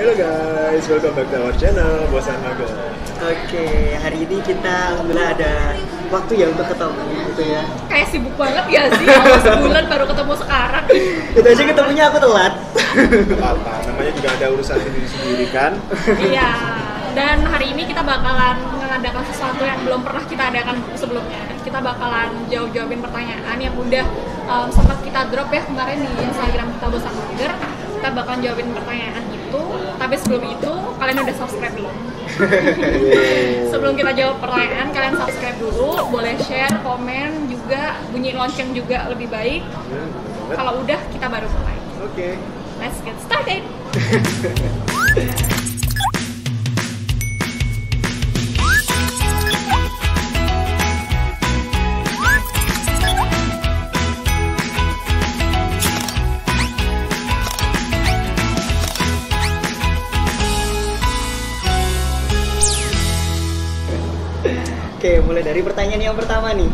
Hello guys, welcome back to our channel Bosan Mager. Oke, hari ini kita alhamdulillah ada waktu ya untuk ketemu gitu ya. Kayak sibuk banget ya sih, awal sebulan baru ketemu sekarang. Itu aja ketemunya aku telat. Apa? Namanya juga ada urusan sendiri-sendiri kan? Iya, dan hari ini kita bakalan mengadakan sesuatu yang belum pernah kita adakan sebelumnya. Kita bakalan jawab-jawabin pertanyaan yang udah sempat kita drop ya kemarin di Instagram kita Bosan Mager. Kita bakalan jawabin pertanyaan itu, tapi sebelum itu kalian udah subscribe belum? Sebelum kita jawab pertanyaan, kalian subscribe dulu, boleh share, komen juga, bunyi lonceng juga lebih baik. Kalau udah, kita baru mulai. Oke. Let's get started. Oke, mulai dari pertanyaan yang pertama nih.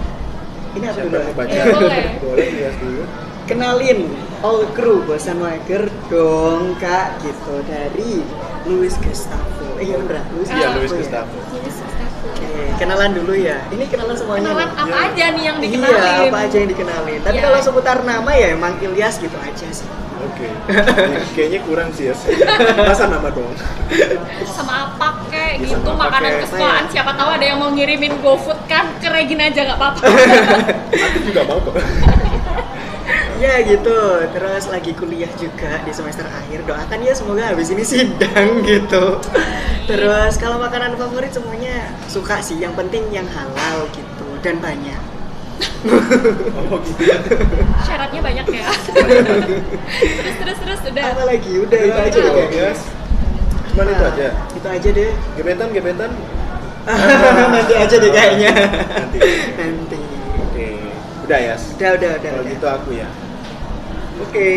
Ini apa Siapa dulu? yang baca? Boleh. Boleh lihat dulu. Kenalin all crew Bosan Mager dong kak gitu dari Luis Gustavo. Iya bener, Iya, Luis ya? Gustavo. Oke, kenalan dulu ya. Ini kenalan semuanya. Kenalan nih. apa aja nih yang Iya, dikenalin? apa aja yang dikenalin. Tapi Iya. kalau seputar nama ya emang Ilyas gitu aja sih. Oke. Kayaknya kurang sih ya. Masa nama dong? Sama apa kek Bisa gitu, sama apa makanan kek. kesukaan. Siapa tahu ada yang mau ngirimin GoFood kan, ke Regina aja nggak apa-apa. Aku juga mau kok. Ya gitu, terus lagi kuliah juga di semester akhir. Doakan ya semoga habis ini sidang gitu. Terus kalau makanan favorit semuanya suka sih, yang penting yang halal gitu dan banyak. Oh gitu. Syaratnya banyak ya. terus udah. Apa lagi? Udah itu aja deh kayaknya. Yes. Cuman itu Nah, aja. Itu aja deh. Gebetan. Nanti aja deh kayaknya. Nanti. Nanti. Oke. Udah ya. Udah. Kalau gitu aku ya. Oke.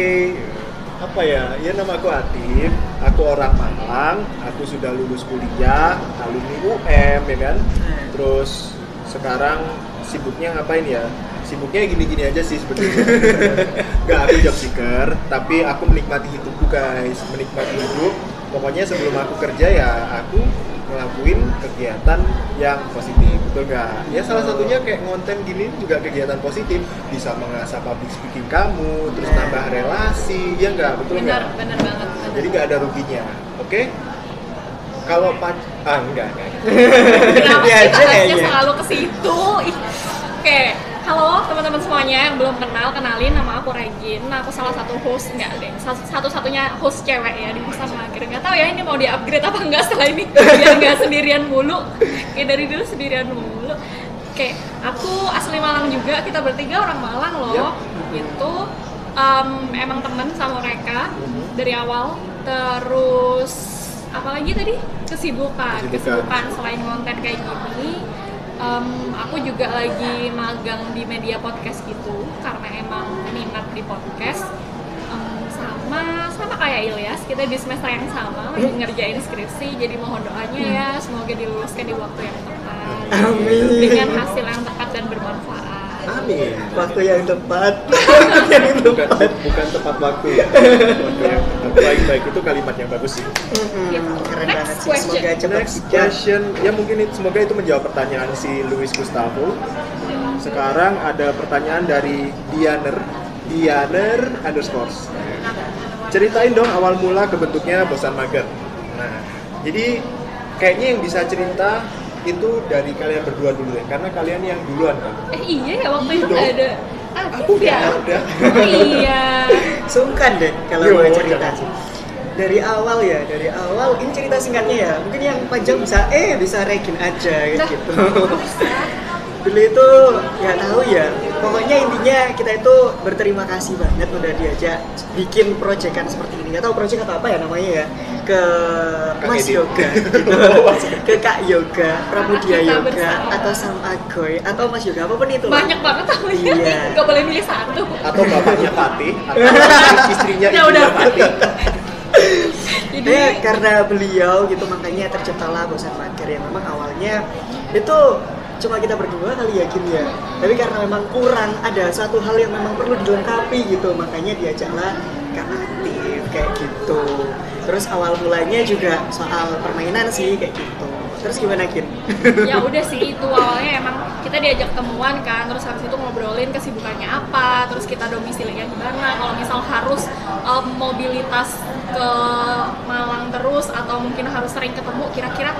Apa ya? Ya nama aku Atif. Aku orang Malang. Aku sudah lulus kuliah, alumni UM ya kan. Terus sekarang sibuknya ngapain ya? Sibuknya gini-gini aja sih sebenarnya. Gak, aku job seeker, tapi aku menikmati hidupku guys, menikmati hidup. Pokoknya sebelum aku kerja ya aku ngelakuin kegiatan yang positif, betul gak? Ya salah satunya kayak ngonten gini juga kegiatan positif, bisa mengasah public speaking kamu, terus nambah relasi, ya nggak, betul nggak? Bener banget. Jadi nggak ada ruginya, oke? Kalau enggak. Kenapa Iya sih aja bahasnya kayaknya. selalu ke situ? Oke, halo teman-teman semuanya yang belum kenal, kenalin nama aku Regin. Aku salah satu host, enggak deh, satu-satunya host cewek ya di Bosan Mager. Nggak tahu ya ini mau di-upgrade apa enggak setelah ini, biar nggak sendirian mulu. Kayak dari dulu sendirian mulu. Oke, aku asli Malang juga, kita bertiga orang Malang loh. Gitu, emang temen sama mereka dari awal. Terus apalagi tadi? Kesibukan selain konten kayak gini. Aku juga lagi magang di media podcast gitu karena emang minat di podcast. Sama kayak Ilyas, kita di semester yang sama lagi ngerjain skripsi, jadi mohon doanya ya semoga diluluskan di waktu yang tepat. Amin. Dengan hasil yang tepat dan bermanfaat. Amin. Waktu yang tepat. Bukan tepat waktu ya. Waktu yang baik-baik itu kalimat yang bagus sih. Keren Next banget sih. question. Semoga cepat Next sidang. question, ya mungkin semoga itu menjawab pertanyaan si Luis Gustavo. Sekarang ada pertanyaan dari Dianer underscore. Ceritain dong awal mula kebentuknya Bosan Mager. Nah, jadi kayaknya yang bisa cerita itu dari kalian berdua dulu ya, karena kalian yang duluan kan. Iya ya waktu itu Dong. ada. Aku ya. udah. Iya. Sungkan deh kalau Yo, mau cerita jangan. sih. Dari awal ini cerita singkatnya ya. Mungkin yang panjang bisa Regin aja gitu. Dulu itu nggak tahu ya. Pokoknya intinya kita itu berterima kasih banget udah diajak bikin proyekan seperti ini. Nggak tahu proyek apa ya namanya ya. Ke Mas Edi. Yoga gitu. Ke Kak Yoga, Pramudia Kita Yoga bersama. atau Sam Agoy atau Mas Yoga apapun itu. lah. Banyak banget namanya. Iya. Gak boleh milih satu. Atau bapaknya Fatih, atau istrinya Ya ibunya udah. Fatih. Jadi Karena beliau gitu makanya terciptalah Bosan Mager yang memang awalnya itu cuma kita berdua kali ya Kim ya. Tapi karena memang kurang ada suatu hal yang memang perlu dilengkapi gitu, makanya diajaklah Kak Atif kayak gitu. Terus awal mulanya juga soal permainan sih kayak gitu. Terus gimana Kin? Ya udah sih, itu awalnya emang kita diajak temuan kan, terus habis itu ngobrolin kesibukannya apa, terus kita domisilinya di mana, kalau misal harus mobilitas ke Malang terus atau mungkin harus sering ketemu, kira-kira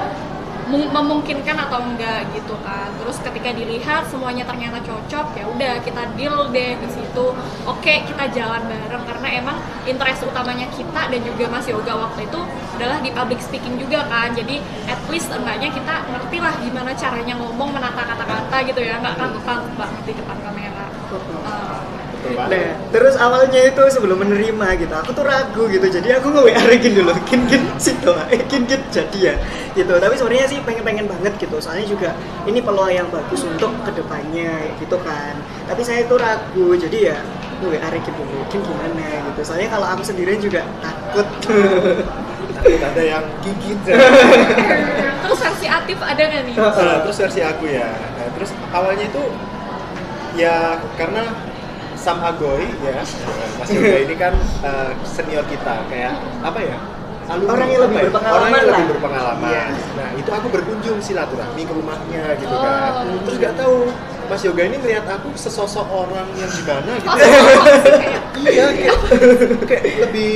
memungkinkan atau enggak gitu kan. Terus ketika dilihat semuanya ternyata cocok, ya udah kita deal deh di situ. Oke, kita jalan bareng karena emang interest utamanya kita dan juga Mas Yoga waktu itu adalah di public speaking juga kan. Jadi at least enggaknya kita ngerti lah gimana caranya ngomong, menata kata-kata gitu ya, nggak kantuk-kantuk banget di depan kamera. Nah, terus awalnya itu sebelum menerima gitu, aku tuh ragu gitu, jadi aku nge-WA Regin dulu, Kin situ, Kin jadi ya, gitu. Tapi sebenarnya sih pengen banget gitu, soalnya juga ini peluang yang bagus untuk kedepannya, gitu kan. Tapi saya tuh ragu, jadi ya nge-WA Regin dulu, Kin gimana gitu. Soalnya kalau aku sendirian juga takut. Takut ada yang gigit. Terus versi Atif ada nggak nih? Terus versi aku ya. Nah, terus awalnya itu ya karena Sam Agoy ya, Mas Yoga ini kan senior kita, kayak apa ya? Alumni, orang yang lebih apa ya? berpengalaman Orang yang lah. lebih berpengalaman. Iya. Nah itu aku berkunjung silaturahmi ke rumahnya gitu kan. Terus nggak tahu Mas Yoga ini melihat aku sesosok orang yang gimana gitu. Iya kayak lebih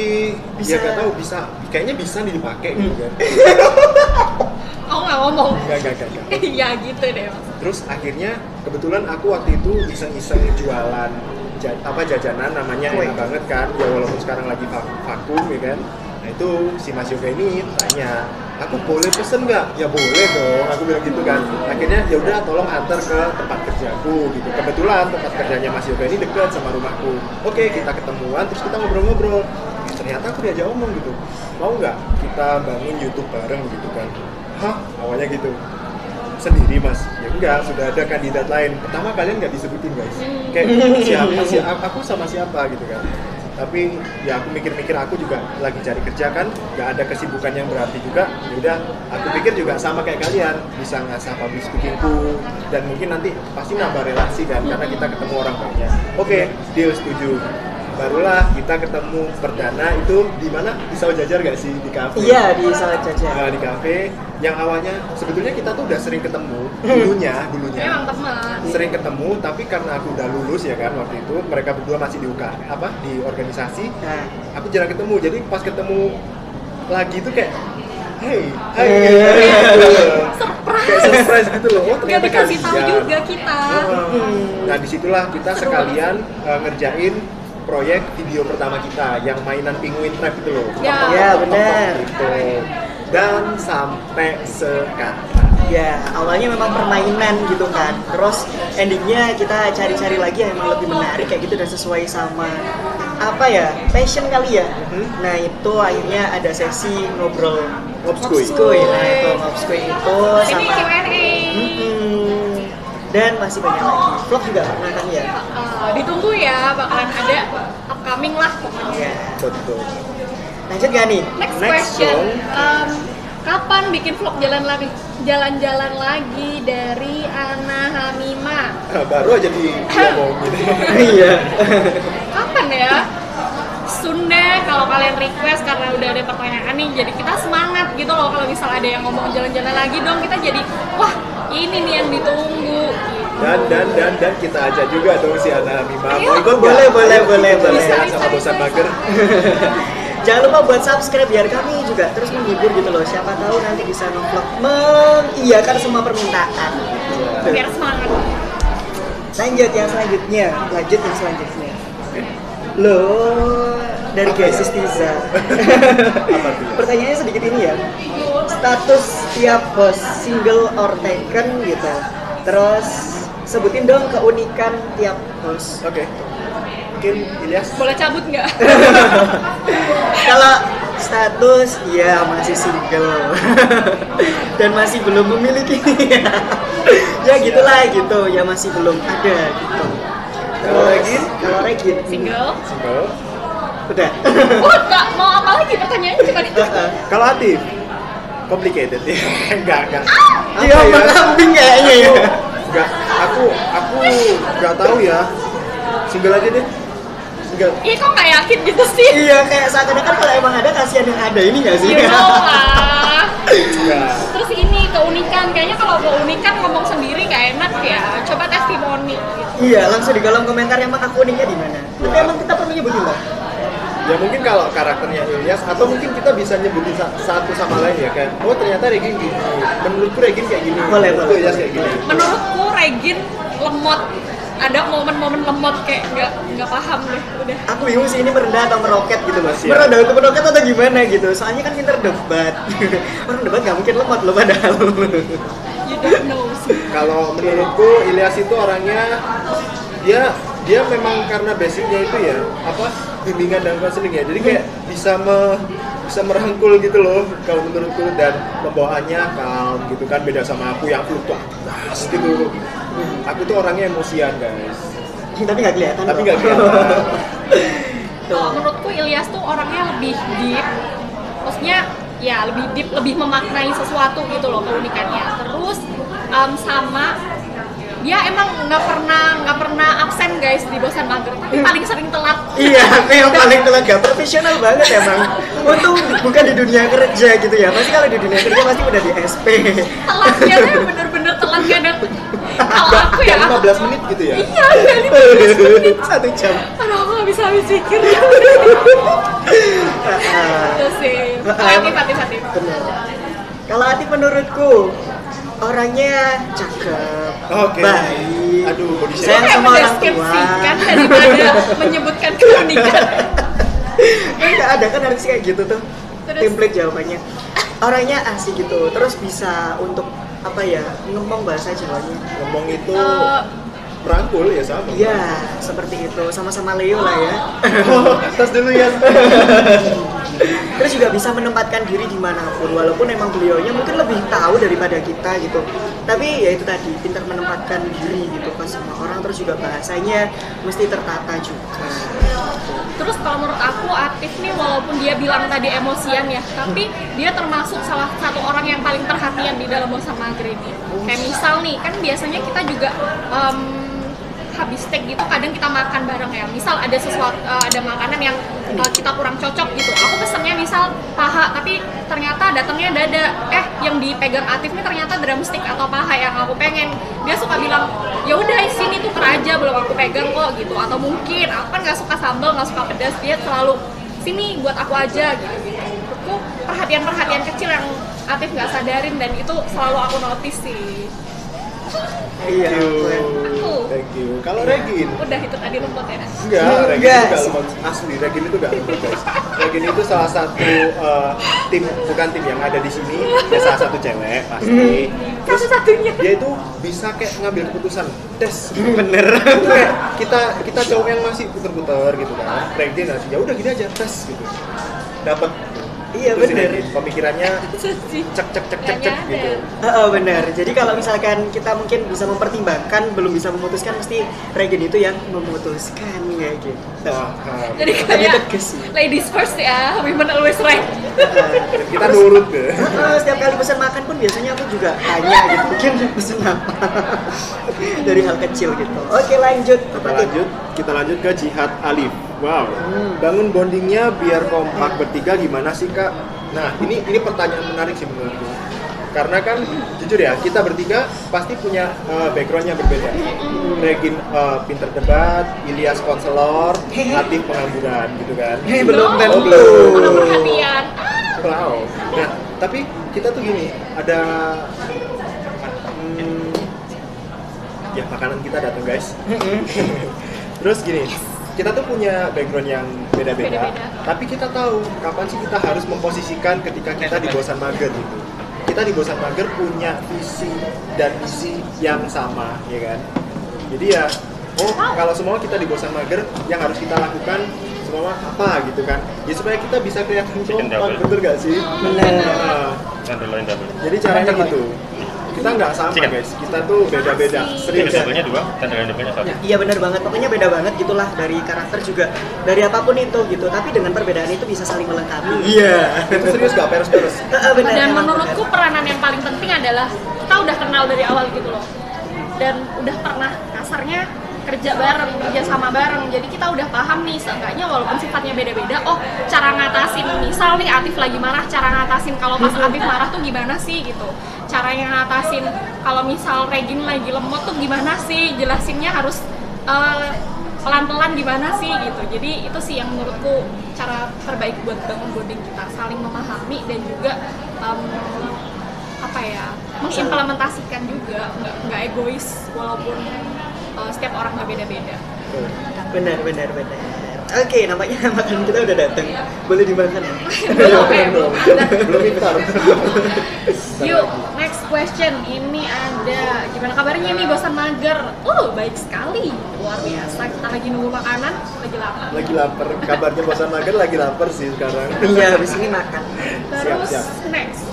Bisa. ya nggak tahu bisa kayaknya bisa nih dipakai gitu kan. Aku nggak ngomong. Enggak. Iya gitu deh Mas. Terus akhirnya kebetulan aku waktu itu iseng-iseng jualan jajanan namanya Kue. enak banget kan ya, walaupun sekarang lagi vakum ya kan. Nah itu si Mas Yoga ini tanya, aku boleh pesen nggak? Ya boleh dong, aku bilang gitu kan. Akhirnya ya udah tolong antar ke tempat kerjaku gitu. Kebetulan tempat kerjanya Mas Yoga ini dekat sama rumahku. Oke, kita ketemuan terus kita ngobrol-ngobrol. Ternyata aku diajak omong gitu, mau nggak kita bangun YouTube bareng gitu kan. Hah? Awalnya gitu, sendiri Mas? Ya enggak, sudah ada kandidat lain. Pertama kalian nggak disebutin guys, kayak siapa aku sama siapa gitu kan. Tapi ya aku mikir-mikir, aku juga lagi cari kerja kan, nggak ada kesibukan yang berarti juga. Ya udah, aku pikir juga sama kayak kalian, bisa ngasah public speakingku dan mungkin nanti pasti nambah relasi kan, karena kita ketemu orang banyak. Oke, deal, setuju. Barulah kita ketemu perdana itu di mana? Di Sawah Jajar gak sih? Di kafe? Iya, di Sawah Jajar. Nah, di kafe yang awalnya sebetulnya kita tuh udah sering ketemu dulunya Emang teman. sering ketemu, tapi karena aku udah lulus ya kan waktu itu, mereka berdua masih di di organisasi, Nah, aku jarang ketemu. Jadi pas ketemu lagi tuh kayak hey kayak surprise gitu loh. Oh, Nggak ternyata dikasih tahu kalian. juga kita. Nah disitulah kita Seru sekalian ngerjain proyek video pertama kita yang mainan penguin trap itu loh. Ya. Ya, benar. Gitu. Dan sampai sekarang. ya awalnya memang permainan gitu kan. Terus endingnya kita cari-cari lagi yang emang lebih menarik kayak gitu dan sesuai sama apa ya, passion kali ya. Nah itu akhirnya ada sesi ngobrol Ngobskuy. Nah itu ngobskuy itu Ini sama Q&A. dan masih banyak lagi. Vlog juga pernah kan ya? Ditunggu ya, bakalan ada upcoming lah pokoknya. Iya. Betul. Lanjut gak nih? Next Next question. dong. Kapan bikin vlog jalan-jalan lagi dari Ana Hamima? Nah, baru aja diomongin. Iya. Kapan ya? Soon deh kalau kalian request, karena udah ada pertanyaan nih, jadi kita semangat gitu loh kalau misal ada yang ngomong jalan-jalan lagi dong, kita jadi wah ini nih yang ditunggu gitu. Dan kita ajak juga dong si Ana Hamima. Ayo. Mau ikut Boleh, nggak? boleh, Ayo, boleh, kita boleh. jalan sama bosan mager. Jangan lupa buat subscribe biar kami juga terus menghibur gitu loh. Siapa tahu nanti bisa nge-vlog mengiyakan semua permintaan. Biar semangat. Lanjut yang selanjutnya. Loh, dari Apa ya? Gesis Tiza. Apa tuh? Pertanyaannya sedikit ini ya. Status tiap host single or taken gitu. Terus sebutin dong keunikan tiap host. Oke. Mungkin Ilyas. Boleh cabut nggak? Kalau status ya masih single dan masih belum memiliki. Ya gitulah gitu, ya masih belum ada gitu. Kalau Regin? Kalau Regin Single? Single. udah. Oh, nggak mau apa lagi pertanyaannya, coba itu. Kalau Atif? Complicated ya? Enggak. Dia ombak kambing kayaknya ya. Enggak, aku nggak tahu ya. Single aja deh. Enggak. Ih kok nggak yakin gitu sih? Iya, kayak seakan-akan kalau emang ada kasihan yang ada ini nggak sih? You know lah. Enggak. Terus ini keunikan, kayaknya kalau keunikan ngomong sendiri nggak enak ya. Coba testimoni. Iya, langsung di kolom komentar emang aku uniknya di mana. Tapi emang kita perlu nyebutin nggak? Ya mungkin kalau karakternya Ilyas atau mungkin kita bisa nyebutin satu sama lain ya kayak oh ternyata Regin gini. Menurutku Regin kayak gini. Boleh, Menurutku boleh. Ilyas kayak gini. Menurutku Regin lemot. Ada momen-momen lemot kayak nggak paham deh udah. Aku bingung sih ini merendah atau meroket gitu loh. Siap. Merendah atau meroket atau gimana gitu. Soalnya kan pinter debat. Orang debat nggak mungkin lemot loh padahal. You don't know sih. Kalau menurutku Ilyas itu orangnya dia memang karena basicnya itu ya apa bimbingan dan konseling ya jadi kayak bisa merangkul gitu loh kalau menurutku dan pembawaannya calm gitu kan beda sama aku yang fluktuatif gitu. Aku tuh orangnya emosian guys. Tapi nggak kelihatan. Tapi kok. nggak kelihatan. Kalau menurutku Ilyas tuh orangnya lebih deep. Maksudnya ya lebih deep, lebih memaknai sesuatu gitu loh keunikannya. Terus sama dia emang nggak pernah absen guys di Bosan Mager, tapi paling sering telat. Iya, yang paling telat gak profesional banget emang. Untung bukan di dunia kerja gitu ya. Pasti kalau di dunia kerja pasti udah di SP. Telatnya tuh bener-bener telat kadang. Kalau aku ya, 15 menit gitu ya. iya, kali 15 menit. 1 jam. Aduh, aku nggak bisa habis pikir. Itu sih. Hati. Benar. Kalau Atif menurutku orangnya cakep, Oke. baik, Aduh, body sayang shaming. Kayak sama orang tua. mendeskripsikan daripada menyebutkan keunikan. Enggak ada kan harus kayak gitu tuh. Terus? Template jawabannya. Orangnya asik gitu, terus bisa untuk apa ya ngomong bahasa Jawanya. Ngomong itu Eh, merangkul ya sama. Iya, seperti itu. Sama-sama Leo lah ya. Oh, tas dulu ya. Terus juga bisa menempatkan diri dimanapun, walaupun emang beliaunya mungkin lebih tahu daripada kita gitu. Tapi ya itu tadi, pintar menempatkan diri gitu pas sama orang. Terus juga bahasanya mesti tertata juga. Terus kalau menurut aku Atif nih walaupun dia bilang tadi emosian ya, tapi dia termasuk salah satu orang yang paling perhatian di dalam Bosan Mager ini. Kayak misal nih, kan biasanya kita juga habis steak gitu kadang kita makan bareng ya. Misal ada sesuatu ada makanan yang kita kurang cocok gitu. Aku pesennya misal paha tapi ternyata datangnya dada. Yang dipegang Atif nih ternyata drumstick atau paha yang aku pengen. Dia suka bilang, "Ya udah sini tuh aja belum aku pegang kok" gitu. Atau mungkin aku kan nggak suka sambal, nggak suka pedas, dia selalu sini buat aku aja gitu. Menurutku perhatian-perhatian kecil yang Atif nggak sadarin dan itu selalu aku notice sih. Iya. Aku. Thank you. Kalau Regin, Udah itu tadi lembut ya. enggak, Regin Enggak. itu gak lemot. Asli, Regin itu gak lemot guys. Regin itu salah satu tim, bukan tim yang ada di sini, ya salah satu cewek pasti. Terus Satu-satunya. dia itu bisa kayak ngambil keputusan tes. Bener. Itu kayak kita cowok yang masih puter-puter gitu kan. Regin aja, ya udah gini aja tes gitu. Dapat. Iya, Itu si bener. Regin, pemikirannya cek gitu. Benar. Jadi kalau misalkan kita mungkin bisa mempertimbangkan, belum bisa memutuskan, mesti Regen itu yang memutuskan kayak gitu. Paham. Jadi Lebih kayak tegas sih. ladies first ya, women always right. Dan kita nurut deh. Setiap kali pesan makan pun biasanya aku juga tanya gitu, mungkin pesan apa dari hal kecil gitu. Oke, lanjut. Kita lanjut ke Jihad Alif. Wow. Bangun bondingnya biar kompak bertiga gimana sih Kak? Nah ini pertanyaan menarik sih menurutku. Karena kan jujur ya kita bertiga pasti punya background yang berbeda. Regin pinter debat, Ilyas konselor, Atif pengangguran gitu kan. Belum No, tentu. Ada perhatian. Wow. Nah tapi kita tuh gini ada ya makanan kita datang guys. Terus gini, kita tuh punya background yang beda-beda, tapi kita tahu kapan sih kita harus memposisikan ketika kita di Bosan Mager gitu. Kita di Bosan Mager punya visi dan misi yang sama, ya kan? Jadi ya, kalau semua kita di Bosan Mager, yang harus kita lakukan semua apa gitu kan? Ya supaya kita bisa kelihatan kompak, bener gak sih? Benar. Jadi caranya gitu. Kita nggak sama guys, kita tuh beda-beda. Serius ya. Iya benar banget, pokoknya beda banget gitulah dari karakter juga, dari apapun itu gitu. Tapi dengan perbedaan itu bisa saling melengkapi. Iya. Itu serius gak beres-beres. Benar. Dan emang menurutku benar. peranan yang paling penting adalah kita udah kenal dari awal gitu loh. Dan udah pernah kasarnya kerja bareng, kerja sama bareng. Jadi kita udah paham nih, seenggaknya walaupun sifatnya beda-beda, oh cara ngatasin, misal nih Atif lagi marah, cara ngatasin kalau pas Atif marah tuh gimana sih gitu. Caranya ngatasin kalau misal Regin lagi lemot tuh gimana sih, jelasinnya harus pelan-pelan gimana sih gitu. Jadi itu sih yang menurutku cara terbaik buat bangun bonding kita, saling memahami dan juga mengimplementasikan juga, nggak egois walaupun setiap orang beda-beda. Benar. Oke, nampaknya makanan kita udah datang. Boleh dimakan ya? Belum iftar. Yuk, next question. Ini ada, gimana kabarnya nih bosan mager? Baik sekali, luar biasa. Kita lagi nunggu makanan, lagi lapar. Lagi lapar. Kabarnya bosan mager, lagi lapar sih sekarang. Iya, habis ini makan. Terus Siap. next.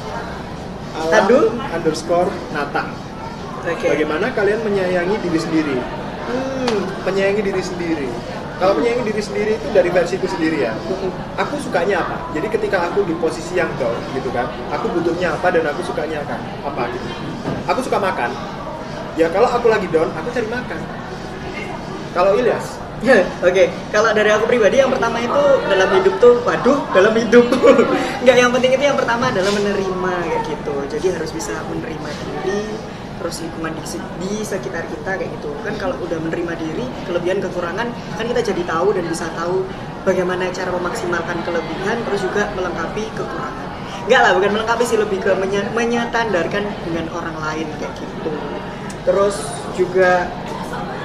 Alam_Nata. Oke. Bagaimana kalian menyayangi diri sendiri? Menyayangi diri sendiri. Kalau menyayangi diri sendiri itu dari versiku sendiri ya. Aku sukanya apa? Jadi ketika aku di posisi yang down gitu kan, aku butuhnya apa dan aku sukanya apa gitu. Aku suka makan. Ya kalau aku lagi down, aku cari makan. Kalau Ilyas? Oke, kalau dari aku pribadi yang pertama itu dalam hidup tuh, dalam hidup nggak, yang penting itu yang pertama adalah menerima kayak gitu. Jadi harus bisa menerima diri, terus lingkungan di sekitar kita kayak gitu kan. Kalau udah menerima diri, kelebihan kekurangan kan kita jadi tahu dan bisa tahu bagaimana cara memaksimalkan kelebihan, terus juga melengkapi kekurangan. Enggak lah, bukan melengkapi sih, lebih ke menyetandarkan dengan orang lain kayak gitu. Terus juga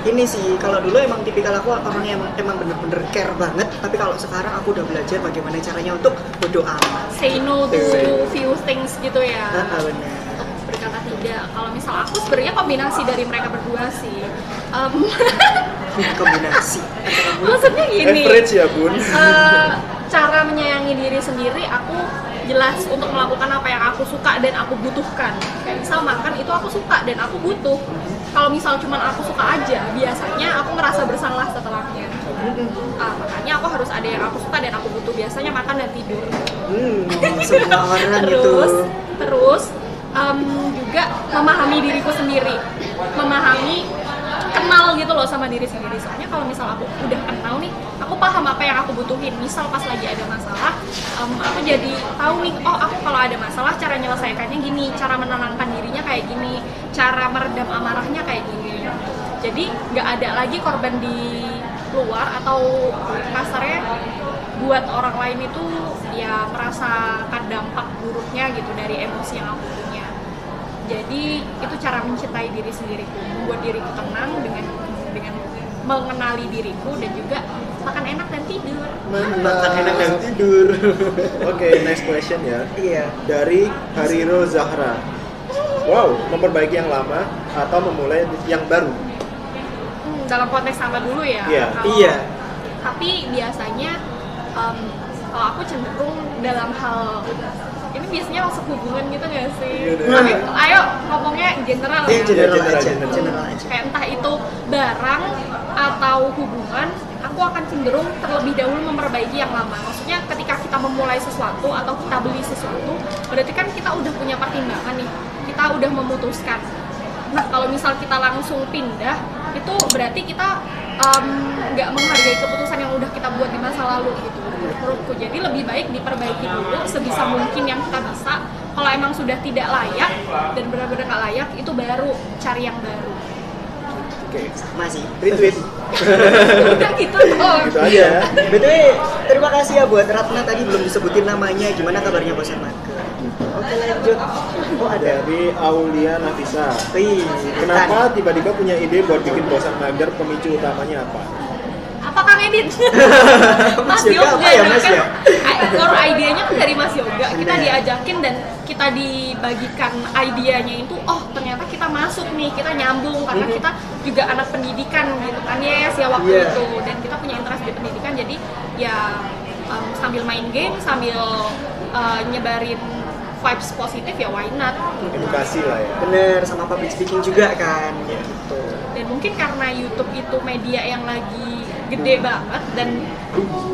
ini sih, kalau dulu emang tipikal aku orangnya emang bener-bener care banget, tapi kalau sekarang aku udah belajar bagaimana caranya untuk bodo amat. Say no to few things gitu ya. Benar. Berkata tidak. Kalau misal aku sebenarnya kombinasi dari mereka berdua sih. Kombinasi. Maksudnya gini. Average ya bun. Cara menyayangi diri sendiri, aku jelas untuk melakukan apa yang aku suka dan aku butuhkan. Kayak misal makan itu aku suka dan aku butuh. Kalau misal cuman aku suka aja, biasanya aku merasa bersalah setelahnya. Makanya aku harus ada yang aku suka dan aku butuh. Biasanya makan dan tidur. Semua orang Terus juga memahami diriku sendiri, kenal gitu loh sama diri sendiri. Soalnya kalau misal aku udah kenal nih, aku paham apa yang aku butuhin. Misal pas lagi ada masalah, aku jadi tahu nih, aku kalau ada masalah cara menyelesaikannya gini, cara menenangkan dirinya kayak gini, cara meredam amarahnya kayak gini. Jadi nggak ada lagi korban di luar, atau kasarnya buat orang lain itu ya merasakan dampak buruknya gitu dari emosi yang aku punya. Jadi itu cara mencintai diri sendiriku, membuat diriku tenang dengan mengenali diriku, dan juga makan enak dan tidur. Makan enak dan tidur. Oke, next question ya. Iya. Dari Hariro Zahra. Wow, memperbaiki yang lama atau memulai yang baru? Dalam konteks sama dulu ya. Iya. Tapi biasanya kalau aku cenderung dalam hal ini biasanya masuk hubungan gitu nggak sih? Tapi ayo ngomongnya general ya. General aja. Kayak entah itu barang atau hubungan, aku akan cenderung terlebih dahulu memperbaiki yang lama. Maksudnya ketika kita memulai sesuatu atau kita beli sesuatu, berarti kan kita udah punya pertimbangan nih, kita udah memutuskan. Nah kalau misal kita langsung pindah, itu berarti kita nggak menghargai keputusan yang udah kita buat di masa lalu gitu menurutku. Jadi lebih baik diperbaiki dulu sebisa mungkin yang kita bisa. Kalau emang sudah tidak layak dan benar-benar nggak layak, itu baru cari yang baru. Oke, sama sih. Retweet. Udah gitu dong. Gitu aja. BTW, terima kasih ya buat Ratna, tadi belum disebutin namanya. Gimana kabarnya bosan mager? Oke, lanjut. Ada. Dari Aulia Nafisa. Kenapa? Kenapa tiba-tiba punya ide buat bikin bosan mager? Pemicu utamanya apa? Apa Kang Edit? Mas Yoga Yoga apa ya, Mas ya? Core idenya kan dari Mas Yoga. Kita diajakin dan kita dibagikan idenya itu, ternyata kita masuk nih, kita nyambung karena kita juga anak pendidikan gitu kan ya waktu itu, dan kita punya interest di pendidikan. Jadi ya sambil main game, sambil nyebarin vibes positif, ya why not? Edukasi lah ya. Bener, sama public speaking juga kan gitu. Dan mungkin karena YouTube itu media yang lagi gede banget dan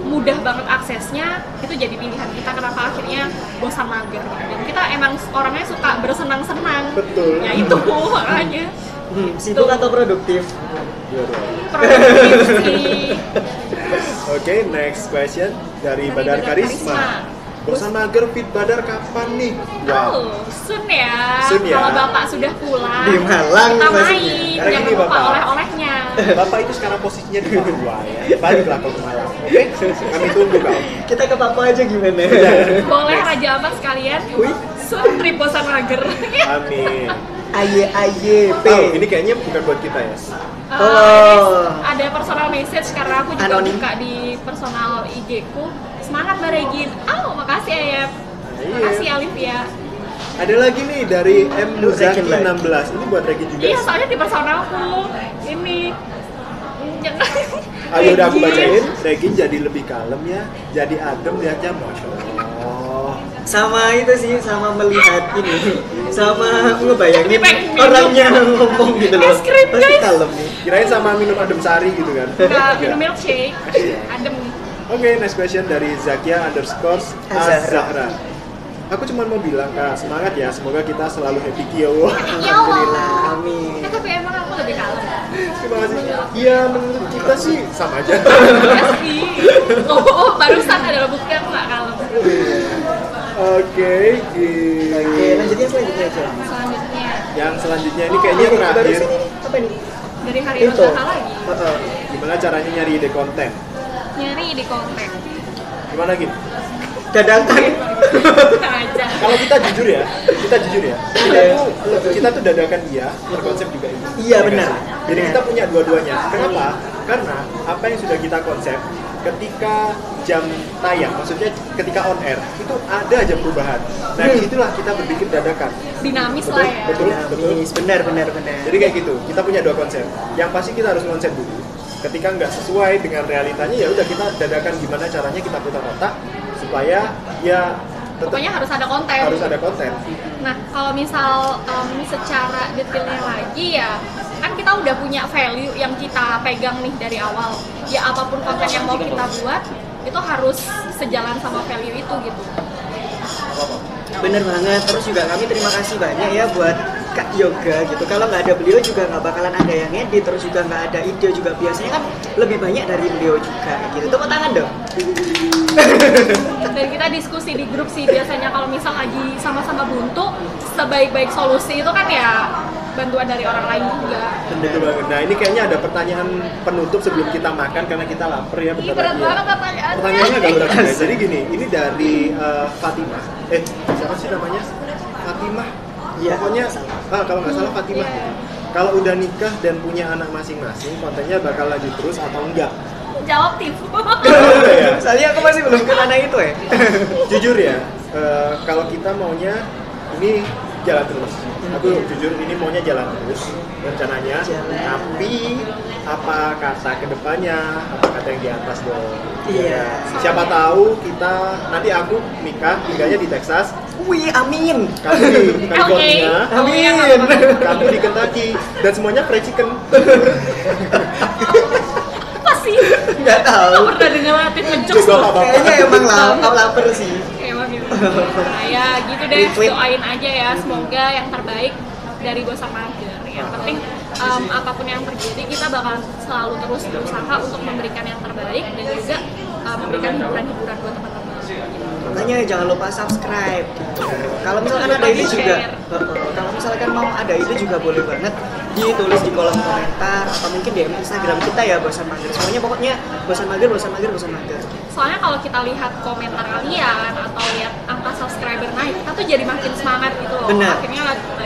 mudah banget aksesnya, itu jadi pilihan kita kenapa akhirnya bosan mager. Dan kita emang orangnya suka bersenang-senang. Betul. Ya itu makanya. Sibuk atau produktif? Dua-duanya. Produktif sih. Oke, next question dari Badar Karisma. Bosan mager fit Badar kapan nih? Oh, soon ya. Soon ya. Kalau bapak sudah pulang, Di Malang kita maksudnya. main. Karena Jangan gini, lupa Bapak. oleh-olehnya. Bapak itu sekarang posisinya di Papua ya. Baliklah ke Malang. Oke? Kami tunggu kau. Kita ke Papua aja gimana? Boleh Raja Ampat sekalian. Wih. Soon trip bosan mager. Amin. AYP. Oh, ini kayaknya bukan buat kita ya. Oh. Ada personal message karena aku juga Anonim. buka di personal IG ku. Semangat Mbak Regin. Oh, makasih Ayep. Iya. Makasih Alif ya. Ada lagi nih dari M Muzaki Regin 16. Ini buat Regi juga. Iya, soalnya di personalku. Ini. Jangan. Ayo udah aku Regin. bacain. Regin jadi lebih kalem ya. Jadi adem lihatnya, masya Allah. Sama itu sih, sama melihat ini, sama ngebayangin Ini pengen minum. orangnya ngomong gitu loh. Es krim, Pasti guys. kalem nih. Kirain sama minum adem sari gitu kan? Enggak, Enggak. minum milkshake. Adem. Oke, next question dari Zakia _ Azahra. Azahra. Aku cuma mau bilang kak, semangat ya, semoga kita selalu happy Kio. Ya Alhamdulillah, Allah. amin. Tapi emang aku lebih kalem. Terima kasih. Iya, menurut kita sih sama aja. Ya sih. Oh, barusan adalah bukti aku nggak kalem. Oke, Oke, lanjutnya selanjutnya aja. Selanjutnya yang selanjutnya ini kayaknya Baru terakhir. sini, apa nih? dari hari Itu. Raja lagi. Gimana caranya nyari ide konten? Nyari di konten. Gimana gini? Dadakan. Aja. Kalau kita jujur ya, kita tuh dadakan dia, berkonsep juga ini. Iya, benar. Jadi Benar. kita punya dua-duanya. Kenapa? Karena apa yang sudah kita konsep ketika jam tayang, maksudnya ketika on air, itu ada aja perubahan. Nah, disitulah kita berpikir dadakan. Dinamis Betul, lah ya. betul. Dinamis, benar. Jadi kayak gitu, kita punya dua konsep. Yang pasti kita harus konsep dulu. Ketika nggak sesuai dengan realitanya, ya udah kita dadakan gimana caranya kita putar otak supaya ya tetap Pokoknya harus ada konten. harus ada konten. Nah, kalau misal secara detailnya lagi ya, kan kita udah punya value yang kita pegang nih dari awal. Ya apapun konten yang mau kita buat, itu harus sejalan sama value itu gitu. Bener banget. Terus juga kami terima kasih banyak ya buat Kak Yoga gitu. Kalau nggak ada beliau juga nggak bakalan ada yang edit. Terus juga nggak ada ide juga. Biasanya kan lebih banyak dari beliau juga gitu. Tepuk tangan dong. Dan kita diskusi di grup sih biasanya kalau misal lagi sama-sama buntu, sebaik-baik solusi itu kan ya bantuan dari orang lain juga. Betul banget. Nah, ini kayaknya ada pertanyaan penutup sebelum kita makan karena kita lapar ya. Ih, bentar berat lagi ya. banget pertanyaannya. Pertanyaannya agak berat guys. Jadi gini, ini dari Fatimah. Siapa sih namanya? Fatimah. Iya. Pokoknya kalau nggak salah Fatimah. Iya. Kalau udah nikah dan punya anak masing-masing, kontennya bakal lanjut terus atau enggak? Jawab Tiff. Ya. Soalnya aku masih belum ke anak itu ya. Jujur ya, kalau kita maunya ini jalan terus. Aku jujur ini maunya jalan terus rencananya. Jalan. Tapi apa kata kedepannya, apa kata yang di atas dong. Iya. Siapa tahu kita nanti aku nikah tinggalnya di Texas, Wih, amin. kamu di California, Amin. kamu di Kentucky dan semuanya fried chicken. Apa sih? Nggak tahu. Nggak pernah dengar Latif ngejok. Juga apa-apa. Kayaknya emang lapar sih. Emang gitu. Nah ya gitu deh, Retweet. doain aja ya, semoga yang terbaik dari Bosan Mager. Yang penting apapun yang terjadi kita bakal selalu terus berusaha untuk memberikan yang terbaik dan juga memberikan hiburan-hiburan buat teman-teman. Makanya jangan lupa subscribe gitu. Kalau misalkan ada ide juga, kalau misalkan mau ada ide juga boleh banget ditulis di kolom komentar atau mungkin di Instagram kita ya Bosan Mager. Semuanya pokoknya Bosan Mager. Soalnya kalau kita lihat komentar kalian atau lihat angka subscriber naik, kita tuh jadi makin semangat gitu loh. Benar. Akhirnya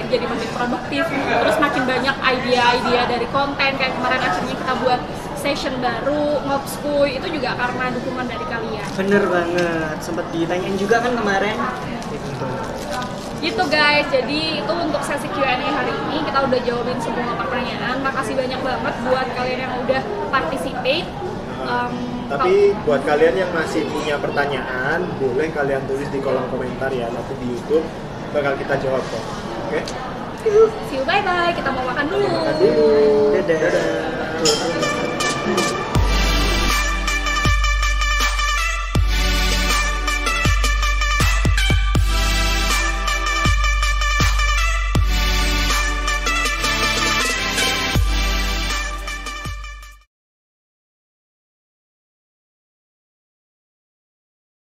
jadi makin produktif, terus makin banyak ide-ide dari konten. Kayak kemarin akhirnya kita buat session baru, ngobskuy, itu juga karena dukungan dari kalian. Bener banget. Sempat ditanyain juga kan kemarin. Gitu guys, jadi itu untuk sesi Q&A hari ini kita udah jawabin semua pertanyaan. Makasih banyak banget buat kalian yang udah participate. Tapi buat kalian yang masih punya pertanyaan, boleh kalian tulis di kolom komentar ya, nanti di YouTube bakal kita jawab kok. Oke? See you, bye bye. Kita mau makan dulu. Makan dulu. Dadah.